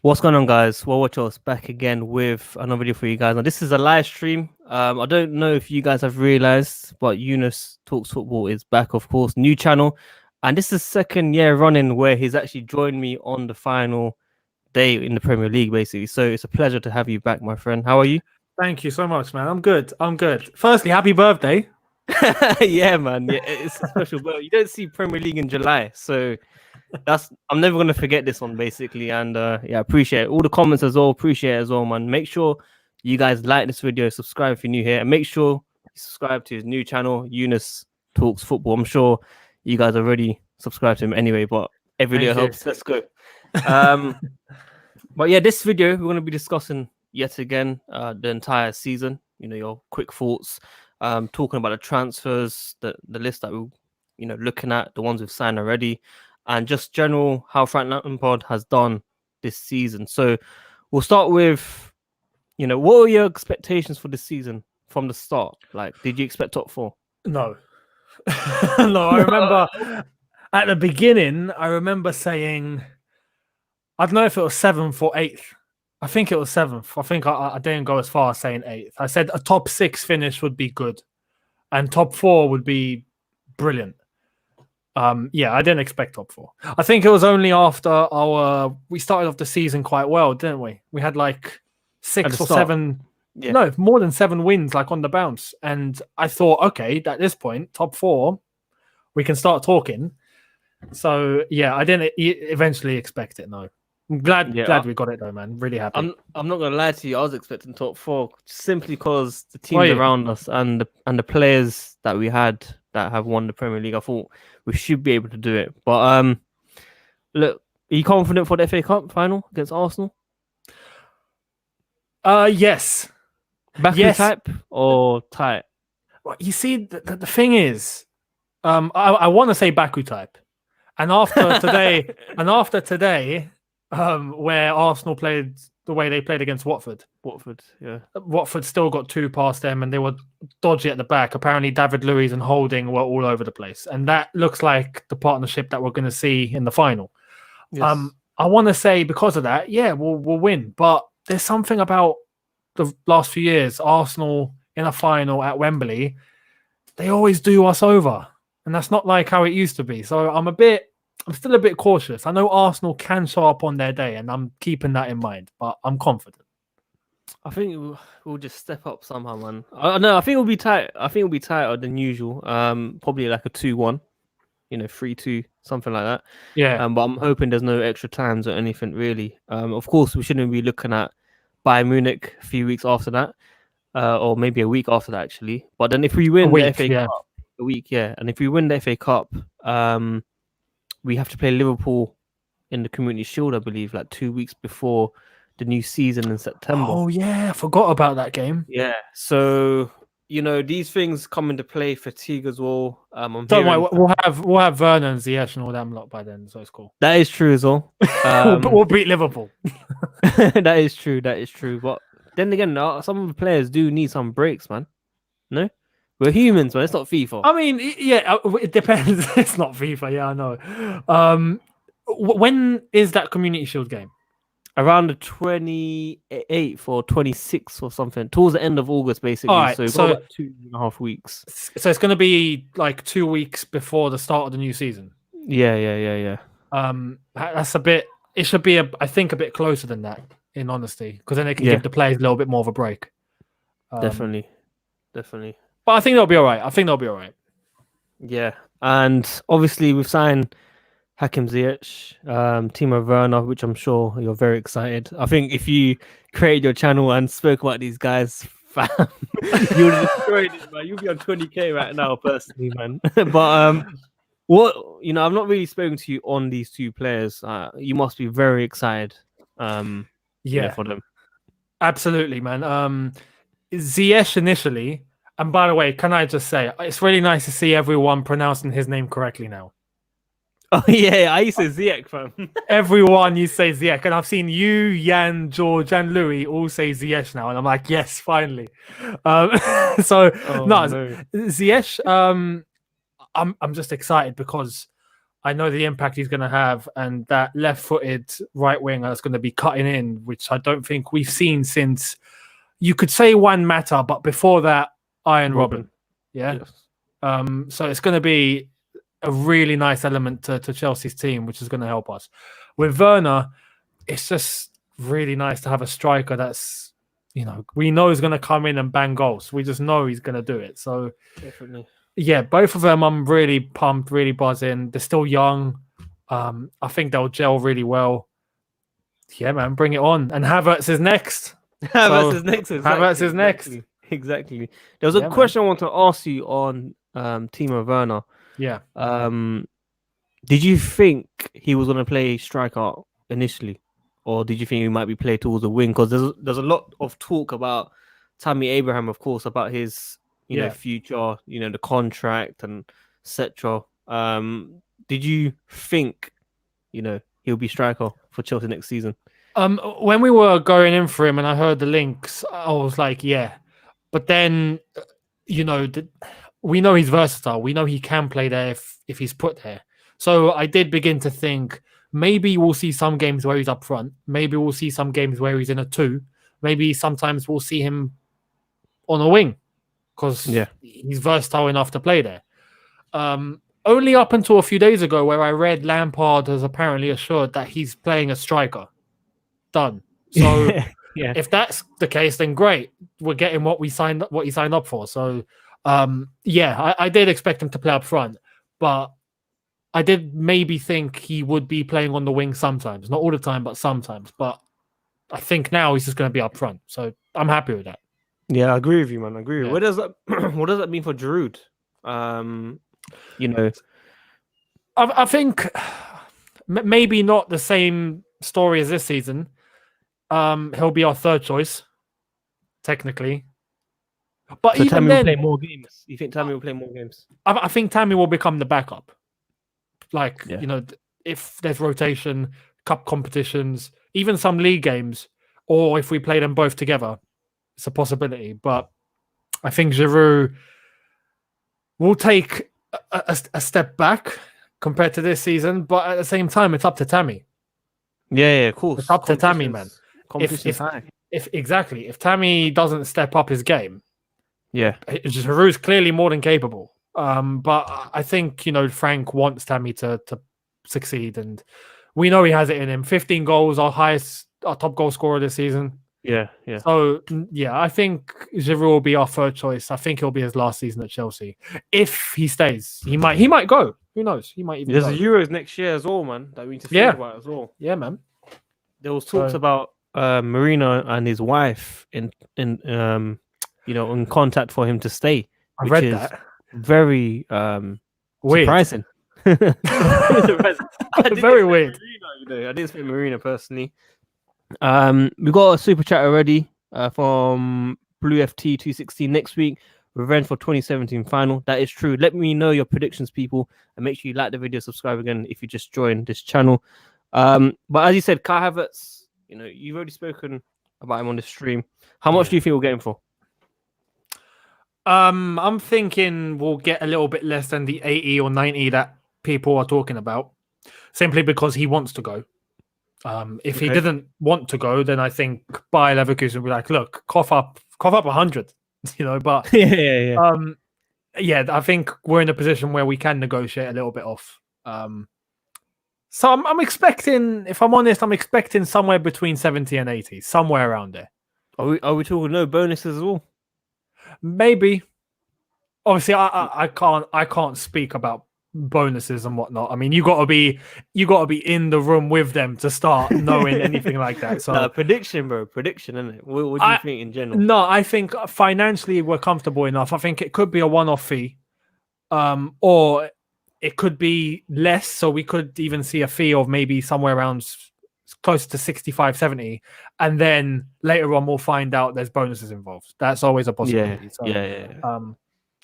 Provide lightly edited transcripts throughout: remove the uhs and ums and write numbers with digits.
What's going on, guys? Well, watch us back again with another video for you guys. Now, this is a live stream. I don't know if you guys have realized, but Younes Talks Football is back, of course, new channel, and this is second year running where he's actually joined me on the final day in the Premier League, basically. So it's a pleasure to have you back, my friend. How are you? Thank you so much, man. I'm good. I'm good. Firstly, happy birthday. Yeah, man. Yeah, it's a special, but you don't see Premier League in July, so I'm never gonna forget this one basically. And yeah, appreciate it. All the comments as well. Appreciate it as well, man. Make sure you guys like this video, subscribe if you're new here, and make sure you subscribe to his new channel, Younes Talks Football. I'm sure you guys already subscribed to him anyway, but every little helps. Let's go. But yeah, this video we're gonna be discussing yet again the entire season. You know, your quick thoughts. Talking about the transfers, the list that we're looking at, the ones we've signed already, and just general how Frank Lampard has done this season. So we'll start with, what were your expectations for this season from the start? Like, did you expect top four? No. No, I remember at the beginning, I remember saying, I don't know if it was 7th or 8th. I think it was 7th. I think I didn't go as far as saying 8th. I said a top 6 finish would be good and top 4 would be brilliant. Yeah, I didn't expect top 4. I think it was only after we started off the season quite well, didn't we? We had like 6 or 7, no, more than 7 wins like on the bounce. And I thought, okay, at this point, top 4, we can start talking. So yeah, I didn't eventually expect it, no. I'm glad we got it though, man. Really happy. I'm not gonna lie to you. I was expecting top 4 simply because the teams around us and the players that we had that have won the Premier League. I thought we should be able to do it. But look, are you confident for the FA Cup final against Arsenal? Yes. Baku type or tight? Well, you see, the thing is, I want to say Baku type, and after today. Where Arsenal played the way they played against Watford. Watford still got 2 past them and they were dodgy at the back. Apparently David Luiz and Holding were all over the place. And that looks like the partnership that we're going to see in the final. Yes. I want to say because of that, yeah, we'll win. But there's something about the last few years, Arsenal in a final at Wembley, they always do us over. And that's not like how it used to be. So I'm still a bit cautious. I know Arsenal can show up on their day, and I'm keeping that in mind, but I'm confident. I think we'll just step up somehow, man. I think it'll be tight. I think it'll be tighter than usual. Probably like a 2-1, 3-2, something like that. Yeah. But I'm hoping there's no extra times or anything really. Of course, we shouldn't be looking at Bayern Munich a few weeks after that, or maybe a week after that actually. But then if we win the FA Cup, a week, and if we win the FA Cup, we have to play Liverpool in the Community Shield, I believe, like 2 weeks before the new season in September. Oh, yeah. I forgot about that game. Yeah. So, these things come into play, fatigue as well. Don't worry, we'll have Werner and Ziyech and all them lot by then, so it's cool. That is true as well. We'll beat Liverpool. That is true. But then again, some of the players do need some breaks, man. No? We're humans, man. It's not FIFA. I mean, yeah, it depends. It's not FIFA. Yeah, I know. When is that Community Shield game? Around the 28th or 26th or something. Towards the end of August, basically. Right, so we've got like 2.5 weeks. So it's going to be like 2 weeks before the start of the new season. Yeah. That's a bit. It should be, I think, a bit closer than that, in honesty, because then they can give the players a little bit more of a break. Definitely. But I think they'll be all right. Yeah. And obviously we've signed Hakim, Ziyech, Timo, Werner, which I'm sure you're very excited. I think if you created your channel and spoke about these guys, fam, you would have destroyed it, man. You'll be on 20k right now, personally, man. But I've not really spoken to you on these 2 players. You must be very excited. For them. Absolutely, man. Ziyech initially. And by the way, can I just say, it's really nice to see everyone pronouncing his name correctly now. Oh, yeah, I used to say Ziyech, fam. Everyone, you say Ziyech. And I've seen you, Jan, George, and Louis all say Ziyech now. And I'm like, yes, finally. Ziyech, I'm just excited because I know the impact he's going to have, and that left-footed right winger that's going to be cutting in, which I don't think we've seen since, you could say Juan Mata, but before that, Iron Robin. Yeah. Yes. So it's going to be a really nice element to Chelsea's team, which is going to help us. With Werner, it's just really nice to have a striker that's, we know he's going to come in and bang goals. We just know he's going to do it. So Definitely. yeah, both of them I'm really pumped, really buzzing. They're still young. I think they'll gel really well. Yeah, man, bring it on. And Havertz is next. Havertz is next. Havertz is next. Exactly. There was a question I want to ask you on Timo Werner. Yeah. Did you think he was going to play striker initially, or did you think he might be played towards the wing? Because there's a lot of talk about Tammy Abraham, of course, about his future, the contract and etc. Did you think he'll be striker for Chelsea next season? When we were going in for him and I heard the links, I was like, yeah. But then, we know he's versatile. We know he can play there if he's put there. So I did begin to think maybe we'll see some games where he's up front. Maybe we'll see some games where he's in a 2. Maybe sometimes we'll see him on a wing because he's versatile enough to play there. Only up until a few days ago where I read Lampard has apparently assured that he's playing a striker. Done. So if that's the case, then great. We're getting what he signed up for. So I did expect him to play up front, but I did maybe think he would be playing on the wing sometimes. Not all the time, but sometimes. But I think now he's just going to be up front. So I'm happy with that. Yeah, I agree with you, man. I agree with you. What does that mean for Giroud? I think maybe not the same story as this season. He'll be our third choice, technically. But so even Tammy then, will play more games. You think Tammy will play more games? I think Tammy will become the backup. If there's rotation, cup competitions, even some league games, or if we play them both together, it's a possibility. But I think Giroud will take a step back compared to this season. But at the same time, it's up to Tammy. Yeah, of course. It's up to Tammy, man. If Tammy doesn't step up his game, Giroud's clearly more than capable. But I think Frank wants Tammy to succeed, and we know he has it in him. 15 goals, our top goal scorer this season. Yeah. So I think Giroud will be our third choice. I think he'll be his last season at Chelsea. If he stays, he might go. Who knows? He might even. There's the Euros next year as well, man. That we need to think about as well. Yeah, man. There was talks about Marino and his wife in contact for him to stay. I read that. Very weird. Surprising. Very weird. Marino, I didn't expect Marino personally. We got a super chat already from Blue FT 216 next week. Revenge for 2017 final. That is true. Let me know your predictions, people, and make sure you like the video, subscribe again if you just joined this channel. But as you said, Kai Havertz, you've already spoken about him on the stream. How much do you think we'll get him for? I'm thinking we'll get a little bit less than the 80 or 90 that people are talking about, simply because he wants to go. If he didn't want to go, then I think Bayer Leverkusen would be like, look, cough up 100, but I think we're in a position where we can negotiate a little bit off. So I'm expecting, if I'm honest, I'm expecting somewhere between 70 and 80, somewhere around there. Are we talking no bonuses at all? Maybe. Obviously, I can't speak about bonuses and whatnot. I mean, you gotta be in the room with them to start knowing anything like that. So prediction, bro. Prediction, isn't it? What do you think in general? No, I think financially we're comfortable enough. I think it could be a one-off fee, or it could be less. So we could even see a fee of maybe somewhere around close to 65, 70, and then later on we'll find out there's bonuses involved. That's always a possibility.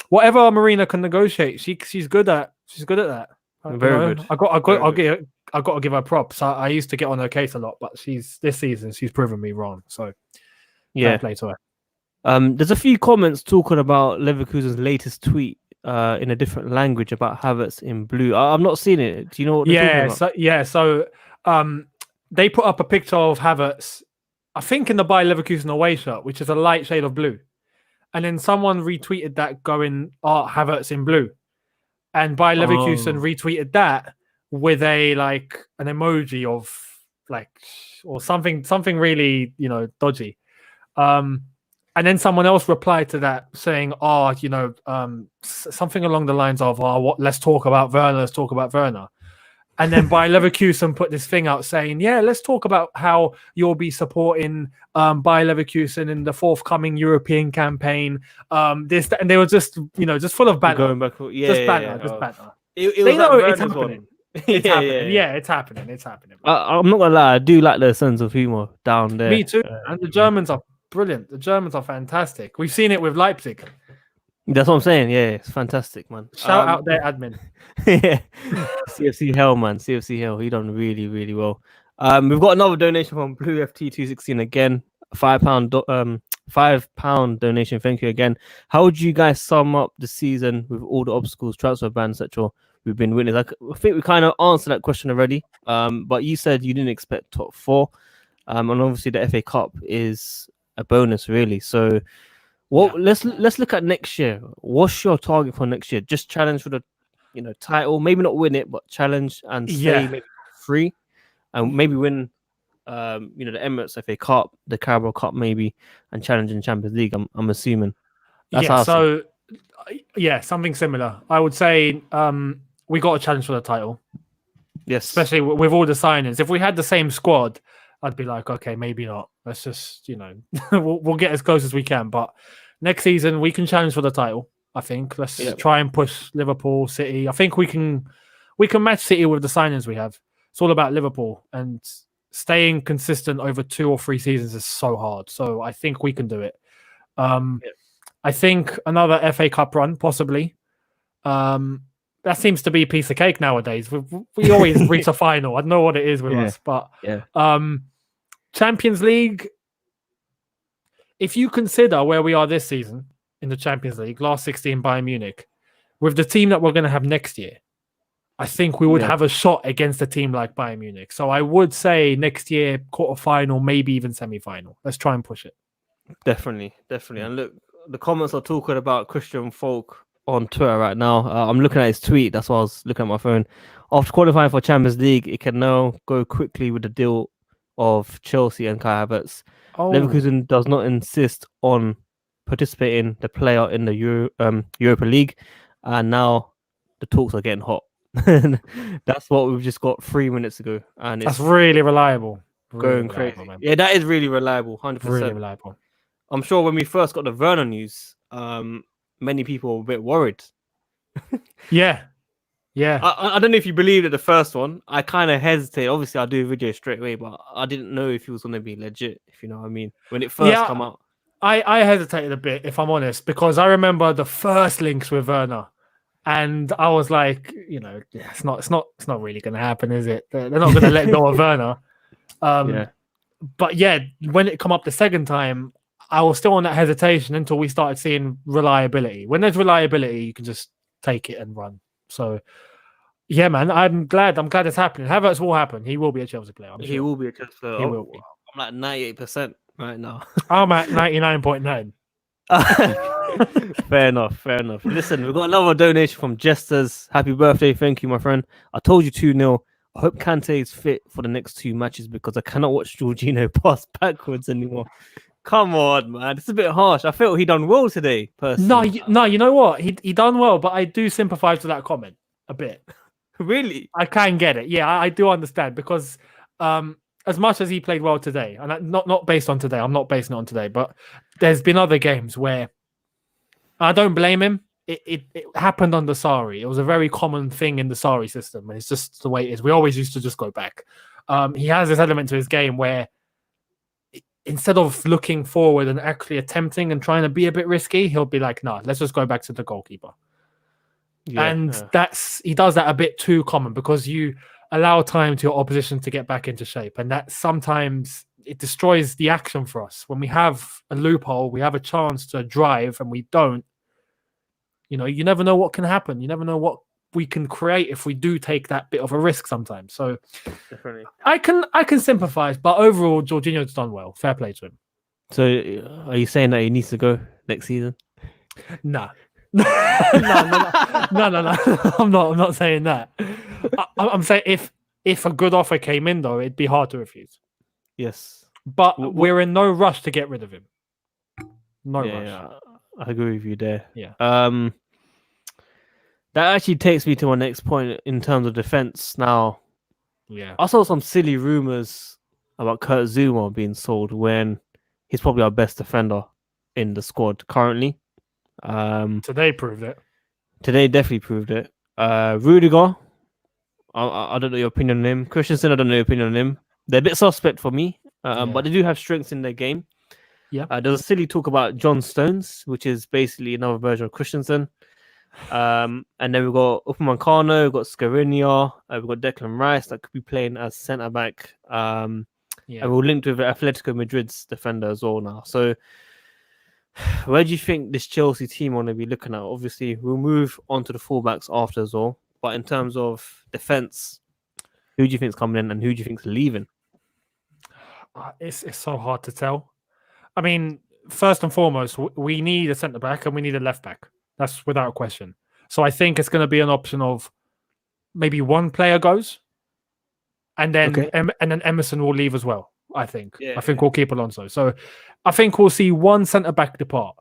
Whatever Marina can negotiate, she's good at. She's good at that. Very good. I got to give her props. I used to get on her case a lot, but this season she's proven me wrong. So play to her. There's a few comments talking about Leverkusen's latest tweet in a different language about Havertz in blue. I've not seen it. Do you know what they're talking about? So they put up a picture of Havertz, I think in the Bayer Leverkusen away shirt, which is a light shade of blue. And then someone retweeted that going, Havertz in blue. And Bayer Leverkusen retweeted that with an emoji of or something really, dodgy. And then someone else replied to that saying, something along the lines of, let's talk about Werner, let's talk about Werner. And then Bayer Leverkusen put this thing out saying, yeah, let's talk about how you'll be supporting Bayer Leverkusen in the forthcoming European campaign. And they were just full of banter. Going back, banter. It was it's happening. It's happening. Yeah, it's happening. It's happening. I'm not gonna lie, I do like the sense of humor down there. Me too. And the Germans are brilliant. The Germans are fantastic. We've seen it with Leipzig. That's what I'm saying. Yeah, it's fantastic, man. Shout out their admin. Yeah, CFC Hell, man. CFC Hell. He done really, really well. We've got another donation from Blue FT216 again. £5 donation. Thank you again. How would you guys sum up the season with all the obstacles, transfer bans, etc. we've been witnessing? I think we kind of answered that question already. But you said you didn't expect top 4. And obviously the FA Cup is a bonus, really. So let's look at next year. What's your target for next year? Just challenge for the title, maybe not win it, but challenge and stay maybe 3, and maybe win the Emirates FA Cup, the Carabao Cup maybe, and challenge in Champions League. I'm assuming. Something similar. I would say we got a challenge for the title. Yes, especially with all the signings. If we had the same squad, I'd be like, okay, maybe not. Let's just, we'll get as close as we can. But next season, we can challenge for the title, I think. Let's try and push Liverpool, City. I think we can match City with the signings we have. It's all about Liverpool. And staying consistent over 2 or 3 seasons is so hard. So I think we can do it. I think another FA Cup run, possibly. That seems to be a piece of cake nowadays. We always reach a final. I don't know what it is with us, but Champions League, if you consider where we are this season in the Champions League, last 16 Bayern Munich, with the team that we're going to have next year, I think we would have a shot against a team like Bayern Munich. So I would say next year, quarter-final, maybe even semi-final. Let's try and push it. Definitely. And look, the comments are talking about Christian Folk on Twitter right now. I'm looking at his tweet. That's why I was looking at my phone. After qualifying for Champions League, it can now go quickly with the deal of Chelsea and Kai Havertz. Leverkusen does not insist on participating the player in the Europa League, and now the talks are getting hot. That's what we've just got 3 minutes ago, and that's really reliable. Going crazy, man. Yeah, that is really reliable. 100%. Really reliable. I'm sure when we first got the Werner news, many people were a bit worried. Yeah. I don't know if you believed it the first one. I kind of hesitated. Obviously, I'll do a video straight away, but I didn't know if he was going to be legit, if you know what I mean. When it first come out. I hesitated a bit, if I'm honest, because I remember the first links with Werner. And I was like, it's not really going to happen, is it? They're not going to let go of Werner. But when it come up the second time, I was still on that hesitation until we started seeing reliability. When there's reliability, you can just take it and run. So, yeah, man, I'm glad it's happening. Havertz will happen. He will be a Chelsea player. I'm sure. He will be a Chelsea player. He will be. I'm like 98% right now. I'm at 99.9. Fair enough. Listen, we've got another donation from Jesters. Happy birthday. Thank you, my friend. I told you 2-0. I hope Kante is fit for the next 2 matches because I cannot watch Jorginho pass backwards anymore. Come on, man. It's a bit harsh. I felt he done well today, personally. No, you know what? He done well, but I do sympathize with that comment a bit. Really? I can get it. Yeah, I do understand because as much as he played well today, and not based on today, I'm not basing it on today, but there's been other games where I don't blame him. It happened under Sarri. It was a very common thing in the Sarri system, and it's just the way it is. We always used to just go back. He has this element to his game where instead of looking forward and actually attempting and trying to be a bit risky, he'll be like, "No, let's just go back to the goalkeeper." He does that a bit too common because you allow time to your opposition to get back into shape, and that sometimes it destroys the action for us. When we have a loophole, we have a chance to drive, and we don't. You never know what can happen. You never know what we can create if we do take that bit of a risk sometimes. So Definitely. I can sympathize, but overall, Jorginho's done well. Fair play to him. So, are you saying that he needs to go next season? Nah. No. I'm not saying that. I'm saying if a good offer came in, though, it'd be hard to refuse. Yes. But we're in no rush to get rid of him. No rush. Yeah, I agree with you there. Yeah. That actually takes me to my next point in terms of defense. Now, Yeah. I saw some silly rumors about Kurt Zuma being sold when he's probably our best defender in the squad currently. Today proved it. Today definitely proved it. Rudiger, I don't know your opinion on him. Christensen, I don't know your opinion on him. They're a bit suspect for me, but they do have strengths in their game. Yeah. There's a silly talk about John Stones, which is basically another version of Christensen. And then we've got Upamecano, we've got Skriniar, we've got Declan Rice that could be playing as centre back. And we're linked with Atletico Madrid's defender as well now. So, where do you think this Chelsea team want to be looking at? Obviously, we'll move on to the fullbacks after as well. But in terms of defense, who do you think is coming in and who do you think is leaving? It's so hard to tell. I mean, first and foremost, we need a centre back and we need a left back. That's without question. So I think it's going to be an option of maybe one player goes, and then and then Emerson will leave as well. I think. I think we'll keep Alonso. So I think we'll see one centre back depart.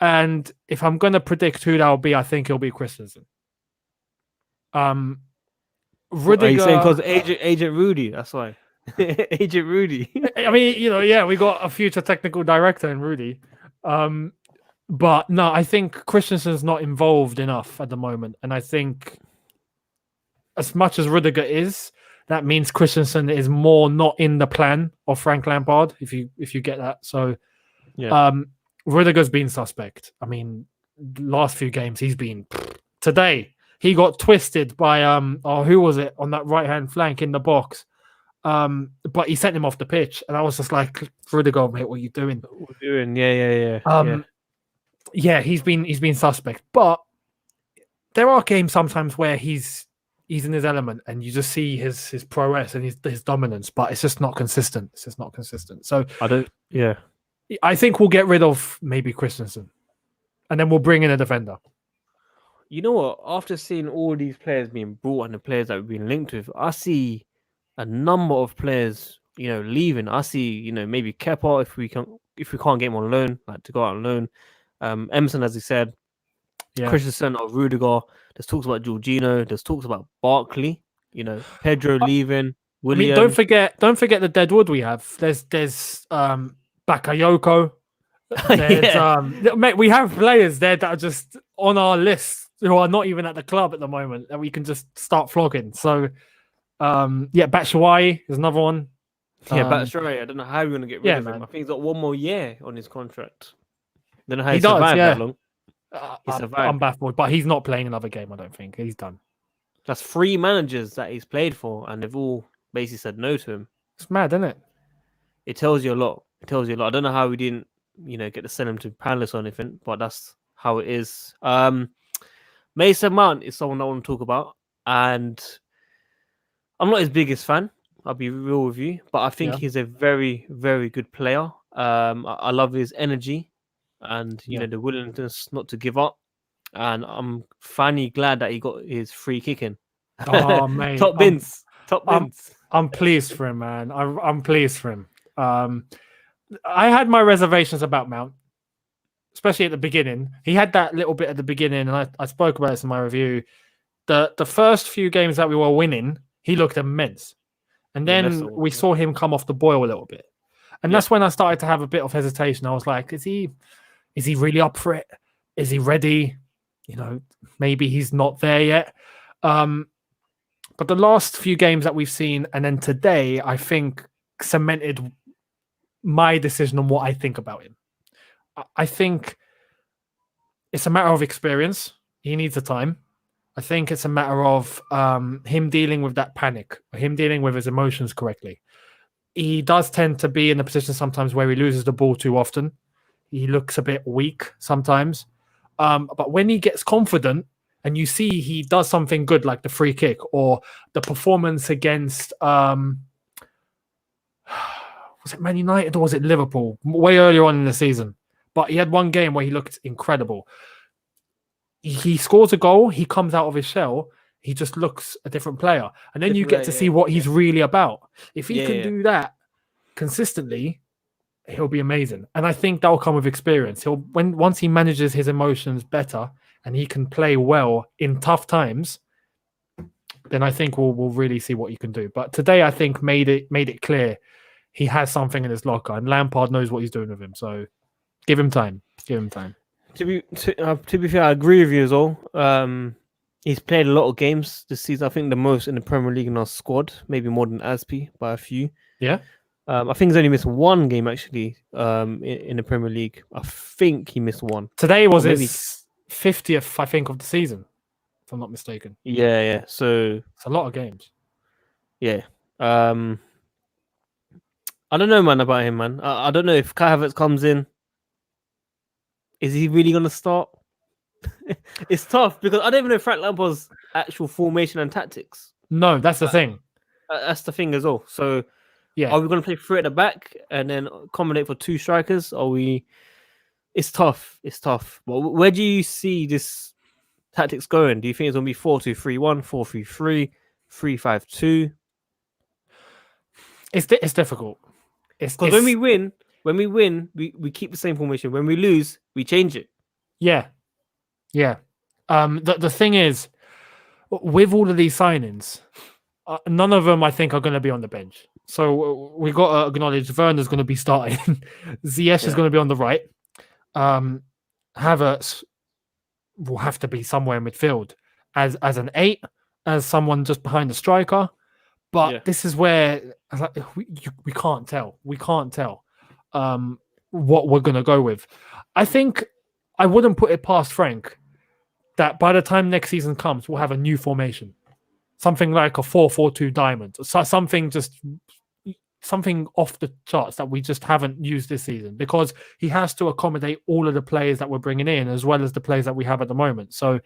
And if I'm going to predict who that'll be, I think it'll be Christensen. Rudiger. Are you saying because Agent Rudy? That's why. Agent Rudy. I mean, we got a future technical director in Rudy. But no, I think Christensen's not involved enough at the moment. And I think as much as Rudiger is, that means Christensen is more not in the plan of Frank Lampard, if you get that. So Rudiger's been suspect. I mean, last few games he's been today. He got twisted by who was it on that right hand flank in the box? But he sent him off the pitch, and I was just like, Rudiger, mate, what are you doing? Yeah, he's been suspect, but there are games sometimes where he's in his element, and you just see his prowess and his dominance, but it's just not consistent. So I think we'll get rid of maybe Christensen, and then we'll bring in a defender. You know what? After seeing all these players being brought and the players that we've been linked with, I see a number of players, leaving. I see, maybe Kepa if we can't get him on loan, like to go out on loan. Emerson, as he said, Christensen or Rudiger. There's talks about Jorginho. There's talks about Barkley. Pedro leaving. William. I mean, don't forget the dead wood we have. There's Bakayoko. Mate, we have players there that are just on our list who are not even at the club at the moment that we can just start flogging. So, Batshuayi is another one. Batshuayi. I don't know how we're going to get rid of him. I think he's got one more year on his contract. Don't know how he survived that long. I'm baffled, but he's not playing another game. I don't think he's done. That's 3 managers that he's played for, and they've all basically said no to him. It's mad, isn't it? It tells you a lot. I don't know how we didn't, get to send him to Palace or anything, but that's how it is. Mason Mount is someone I want to talk about, and I'm not his biggest fan. I'll be real with you, but I think he's a very, very good player. I love his energy and the willingness not to give up. And I'm finally glad that he got his free kicking. Oh, mate. Top bins. I'm pleased for him, man. I'm pleased for him. I had my reservations about Mount, especially at the beginning. He had that little bit at the beginning, and I spoke about this in my review. The first few games that we were winning, he looked immense. And then we saw him come off the boil a little bit. And that's when I started to have a bit of hesitation. I was like, is he really up for it? Is he ready? Maybe he's not there yet. But the last few games that we've seen, and then today, I think cemented my decision on what I think about him. I think it's a matter of experience. He needs the time. I think it's a matter of him dealing with that panic, him dealing with his emotions correctly. He does tend to be in a position sometimes where he loses the ball too often. He looks a bit weak sometimes. But when he gets confident and you see he does something good, like the free kick or the performance against was it Man United or was it Liverpool? Way earlier on in the season. But he had one game where he looked incredible. He scores a goal, he comes out of his shell, he just looks a different player. And then you get to see what he's really about. If he can do that consistently, he'll be amazing. And I think that'll come with experience. Once he manages his emotions better and he can play well in tough times, then I think we'll really see what he can do. But today I think made it clear he has something in his locker, and Lampard knows what he's doing with him. So give him time. Give him time. To be fair, I agree with you as well. He's played a lot of games this season. I think the most in the Premier League in our squad, maybe more than Aspi by a few. Yeah. I think he's only missed one game actually. In the Premier League, I think he missed one. Today was his 50th, I think, of the season, if I'm not mistaken. Yeah. So it's a lot of games. Yeah. I don't know, man, about him, man. I don't know if Kai Havertz comes in. Is he really going to start? It's tough because I don't even know Frank Lampard's actual formation and tactics. No, that's the thing. That's the thing as well. So, yeah, are we going to play three at the back and then accommodate for two strikers? It's tough. It's tough. But where do you see this tactics going? Do you think it's going to be 4-2-3-1, 4-3-3, 3-5-2? It's difficult. Because when we win, we keep the same formation. When we lose, we change it. Yeah. The thing is, with all of these signings, none of them I think are going to be on the bench. So we got to acknowledge Werner's going to be starting. Ziyech is going to be on the right. Havertz will have to be somewhere in midfield as an 8, as someone just behind the striker. But this is where we can't tell. We can't tell what we're going to go with. I think I wouldn't put it past Frank that by the time next season comes, we'll have a new formation. Something like a 4-4-2 diamond. So something off the charts that we just haven't used this season, because he has to accommodate all of the players that we're bringing in as well as the players that we have at the moment. So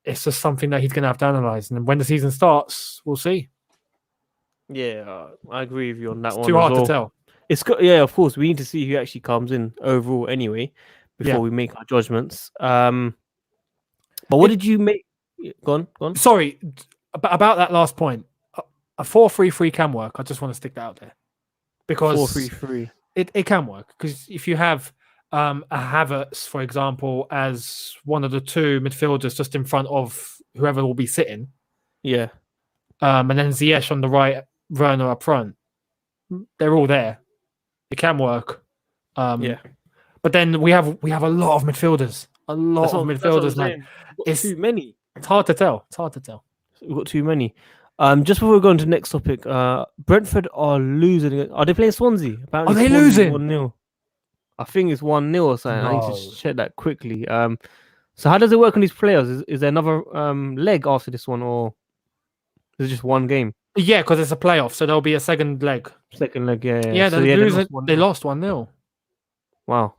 it's just something that he's going to have to analyze. And when the season starts, we'll see. Yeah, I agree with you on that one. It's too hard to tell. It's got, of course, we need to see who actually comes in overall anyway before we make our judgments. But what did you make? Go on. Sorry, about that last point. A 4-3-3 can work. I just want to stick that out there. Because 4-3-3. It can work. Because if you have a Havertz, for example, as one of the two midfielders just in front of whoever will be sitting. Yeah. And then Ziyech on the right, Werner up front. They're all there. It can work. But then we have a lot of midfielders. A lot of midfielders, man. It's too many. It's hard to tell. We've got too many. Just before we go on to the next topic, Brentford are losing. Are they playing Swansea? Apparently are they Swansea losing? 1-0. I think it's 1-0 or something. No. I need to check that quickly. So how does it work on these players? Is there another leg after this one, or is it just one game? Yeah, because it's a playoff, so there'll be a second leg. Yeah. So they lost 1-0. Wow.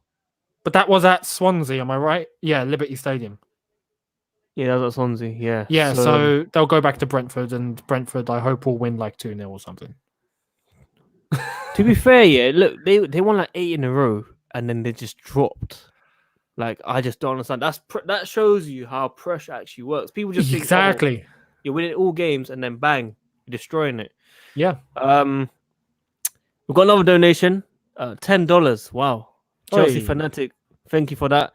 But that was at Swansea, am I right? Yeah, Liberty Stadium. Yeah, that was at Swansea, yeah. Yeah, so they'll go back to Brentford, and Brentford, I hope, will win like 2-0 or something. To be fair, look, they won like 8 in a row, and then they just dropped. Like, I just don't understand. That shows you how pressure actually works. People just think, exactly. You're winning all games, and then bang, you're destroying it. Yeah. We've got another donation, $10. Wow. Chelsea fanatic. Thank you for that.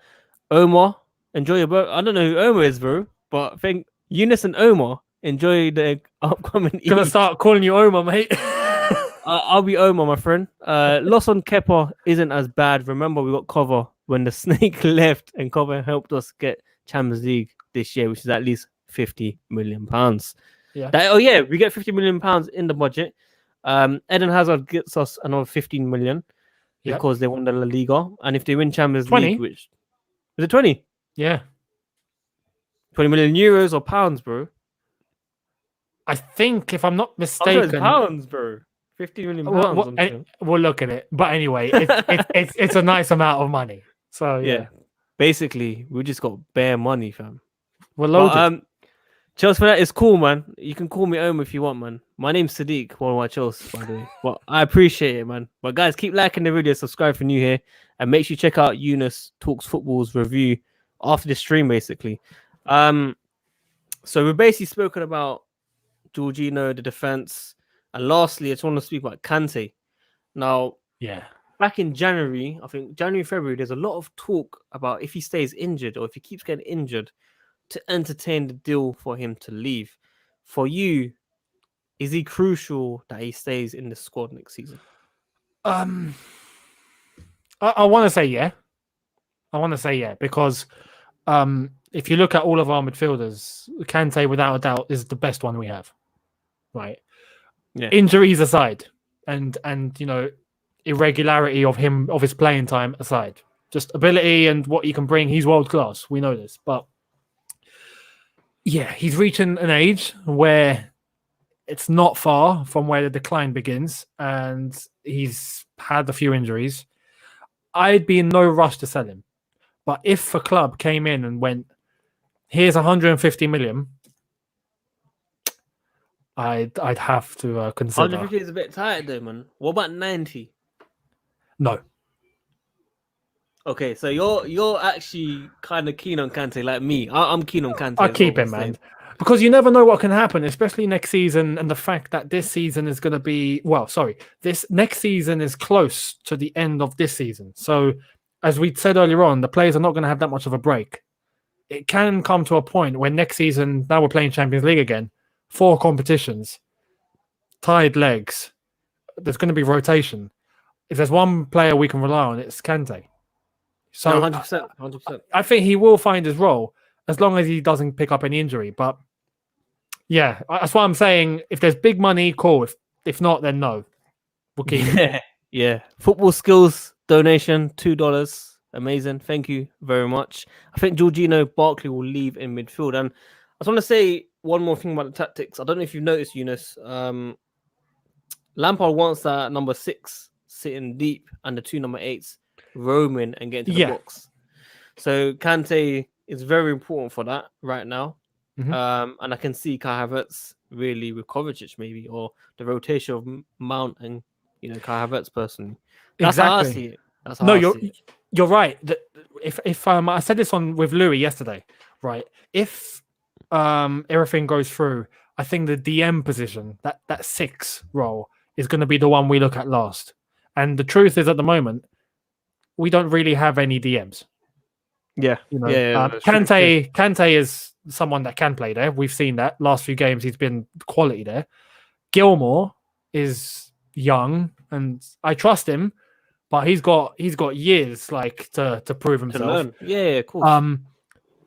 Omar, enjoy your birthday. I don't know who Omar is, bro, but I think Younes and Omar enjoy the upcoming Gonna start calling you Omar, mate. I'll be Omar, my friend. Loss on Kepa isn't as bad. Remember, we got cover when the snake left, and cover helped us get Champions League this year, which is at least £50 million. Yeah. We get £50 million in the budget. Eden Hazard gets us another 15 million because they won the La Liga, and if they win Champions 20? League, which is it 20? Yeah. 20 million euros or pounds, bro? I think, if I'm not mistaken, pounds, bro. 50 million pounds. We'll look at it, but anyway, it's a nice amount of money. So yeah. basically we just got bare money, fam. We're But loaded. Chelsea for that is cool, man. You can call me Om if you want, man. My name's Sadiq, one of my Chelsea, by the way. But I appreciate it, man. But guys, keep liking the video, subscribe for new here, and make sure you check out Younes Talks Football's review after the stream, basically. So we've basically spoken about Jorginho, the defense, and lastly, I just want to speak about Kante. Now, Yeah. back in January, I think January, February, there's a lot of talk about if he stays injured or if he keeps getting injured, to entertain the deal for him to leave. For you, is he crucial that he stays in the squad next season? I want to say yeah. Because if you look at all of our midfielders, Kante, without a doubt, is the best one we have. Right. Yeah. Injuries aside, and irregularity of his playing time aside, just ability and what he can bring, he's world class. We know this, but yeah, he's reaching an age where it's not far from where the decline begins, and he's had a few injuries. I'd be in no rush to sell him, but if a club came in and went, "Here's 150 million," I'd have to consider. 150 is a bit tight though, man. What about 90? No. Okay, so you're actually kind of keen on Kante, like me. I'm keen on Kante. I keep him, man, because you never know what can happen, especially next season. And the fact that this season is going to be this next season is close to the end of this season. So, as we said earlier on, the players are not going to have that much of a break. It can come to a point where next season, now we're playing Champions League again, 4 competitions, tied legs. There's going to be rotation. If there's one player we can rely on, it's Kante. So 100%. I think he will find his role as long as he doesn't pick up any injury. But yeah, that's why I'm saying if there's big money, cool. If not, then no. We'll keep it. Yeah. Football skills donation, $2. Amazing. Thank you very much. I think Jorginho Barkley will leave in midfield. And I just want to say one more thing about the tactics. I don't know if you've noticed, Younes. Lampard wants that number 6 sitting deep and the 2 number 8s roaming and getting to the box. So Kante is very important for that right now. Mm-hmm. And I can see Kai Havertz really with Kovacic maybe, or the rotation of Mount and Kai Havertz personally. That's how I see it. That's how you're right. If I said this with Louis yesterday, right? If everything goes through, I think the DM position, that 6 role, is going to be the one we look at last. And the truth is, at the moment, we don't really have any DMs. Kante is someone that can play there. We've seen that last few games. He's been quality there. Gilmour is young, and I trust him, but he's got years to prove himself. Of course.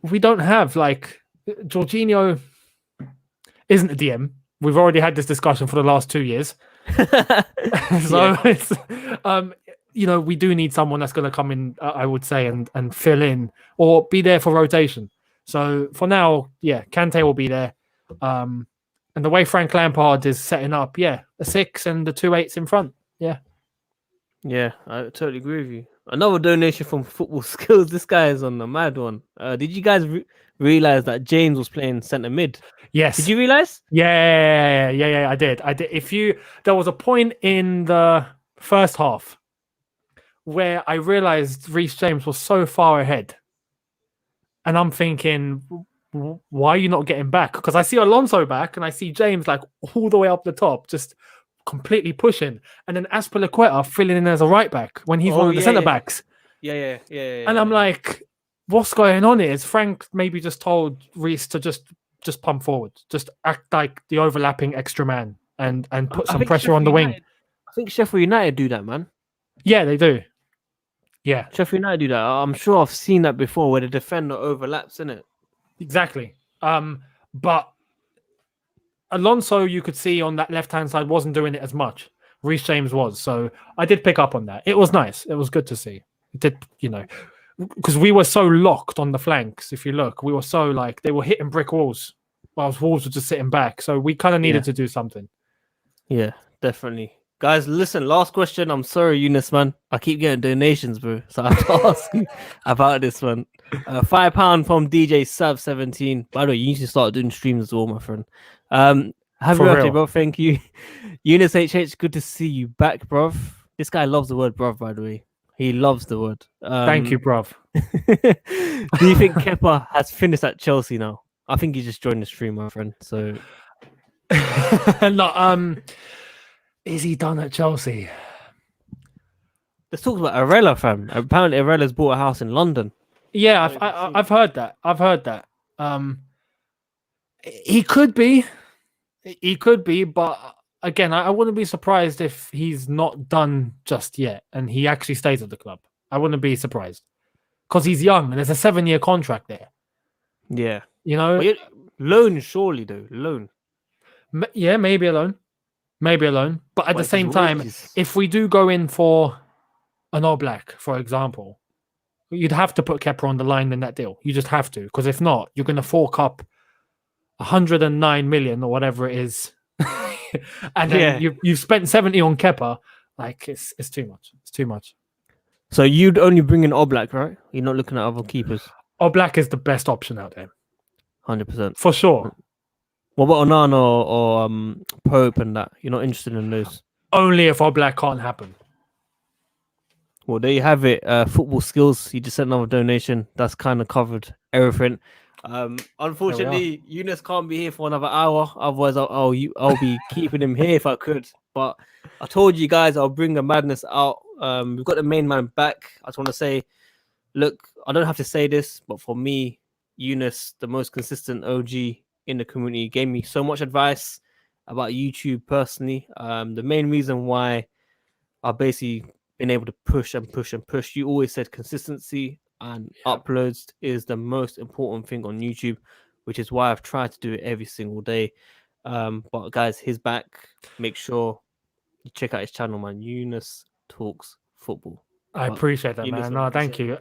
We don't have Jorginho isn't a DM. We've already had this discussion for the last 2 years. So it's we do need someone that's going to come in, I would say, and fill in or be there for rotation. So for now, Kante will be there. And the way Frank Lampard is setting up, a 6 and the 2 8s in front. Yeah, I totally agree with you. Another donation from Football Skills. This guy is on the mad one. Did you guys realize that James was playing centre mid? Yes. Did you realize? Yeah, I did. There was a point in the first half where I realized Reece James was so far ahead. And I'm thinking, why are you not getting back? Because I see Alonso back and I see James all the way up the top, just completely pushing. And then Azpilicueta filling in as a right back when he's one of the centre backs. Yeah. And I'm like, what's going on here? Is Frank maybe just told Reece to just pump forward, just act like the overlapping extra man and put some pressure on the wing? I think Sheffield United do that, man. Yeah, they do. Yeah. Sheffield United do that. I'm sure I've seen that before where the defender overlaps, innit? Exactly. But Alonso, you could see on that left-hand side, wasn't doing it as much. Reece James was. So I did pick up on that. It was nice. It was good to see. It did, because we were so locked on the flanks. If you look, we were so they were hitting brick walls whilst Wolves were just sitting back. So we kind of needed to do something. Yeah, definitely. Guys, listen, last question. I'm sorry, Younes, man. I keep getting donations, bro. So I have to ask you about this one. £5 from DJ Sav17. By the way, you need to start doing streams as well, my friend. Happy For birthday, real. bro. Thank you. Younes HH, good to see you back, bruv. This guy loves the word bruv, by the way. He loves the word. Thank you, bruv. Do you think Kepa has finished at Chelsea now? I think he just joined the stream, my friend. So No, is he done at Chelsea? let's talk about Arella, fam. Apparently, Arella's bought a house in London. Yeah, I've heard that. I've heard that. He could be. He could be, but again, I wouldn't be surprised if he's not done just yet and he actually stays at the club. I wouldn't be surprised because he's young and there's a 7-year contract there. Yeah. You know, loan, surely, though. Loan. Yeah, maybe alone. Maybe alone. But at the same time, if we do go in for an All Black, for example, you'd have to put Kepa on the line in that deal. You just have to, because if not, you're going to fork up 109 million or whatever it is. And then you've spent 70 on Kepa. Like, it's too much. It's too much. So you'd only bring in Oblak, right? You're not looking at other keepers. Oblak is the best option out there. 100%. For sure. What about Onana or Pope and that? You're not interested in those? Only if Oblak can't happen. Well, there you have it. Football skills. You just sent another donation. That's kind of covered everything. Unfortunately, Younes can't be here for another hour. Otherwise, I'll be keeping him here if I could. But I told you guys I'll bring the madness out. We've got the main man back. I just want to say, look, I don't have to say this, but for me, Younes, the most consistent OG in the community, gave me so much advice about YouTube personally. The main reason why I've basically been able to push and push and push. You always said consistency and uploads is the most important thing on YouTube, which is why I've tried to do it every single day. But guys, he's back. Make sure you check out his channel, man. Younes Talks Football. I appreciate that, man. No, thank you.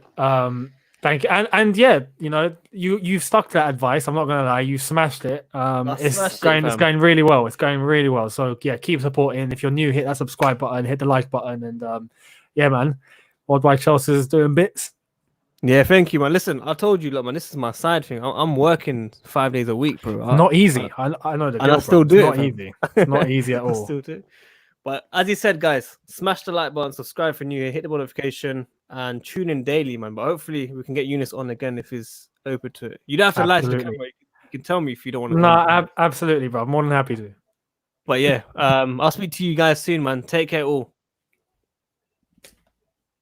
Thank you. And yeah, you know, you've stuck to that advice. I'm not gonna lie, you smashed it. It's going really well. It's going really well. So yeah, keep supporting. If you're new, hit that subscribe button, hit the like button, and yeah, man. Worldwide Chelsea is doing bits. Yeah, thank you, man. Listen, I told you, look, man, this is my side thing. I'm working 5 days a week, bro. Not easy. I know the deal, and I still do it's not easy. It's not easy at all. Still do. But as he said, guys, smash the like button, subscribe for new, hit the notification, and tune in daily, man. But hopefully we can get Younes on again if he's open to it. You don't have to like the camera. You can tell me if you don't want to. No, absolutely, bro. I'm more than happy to. But yeah, I'll speak to you guys soon, man. Take care all.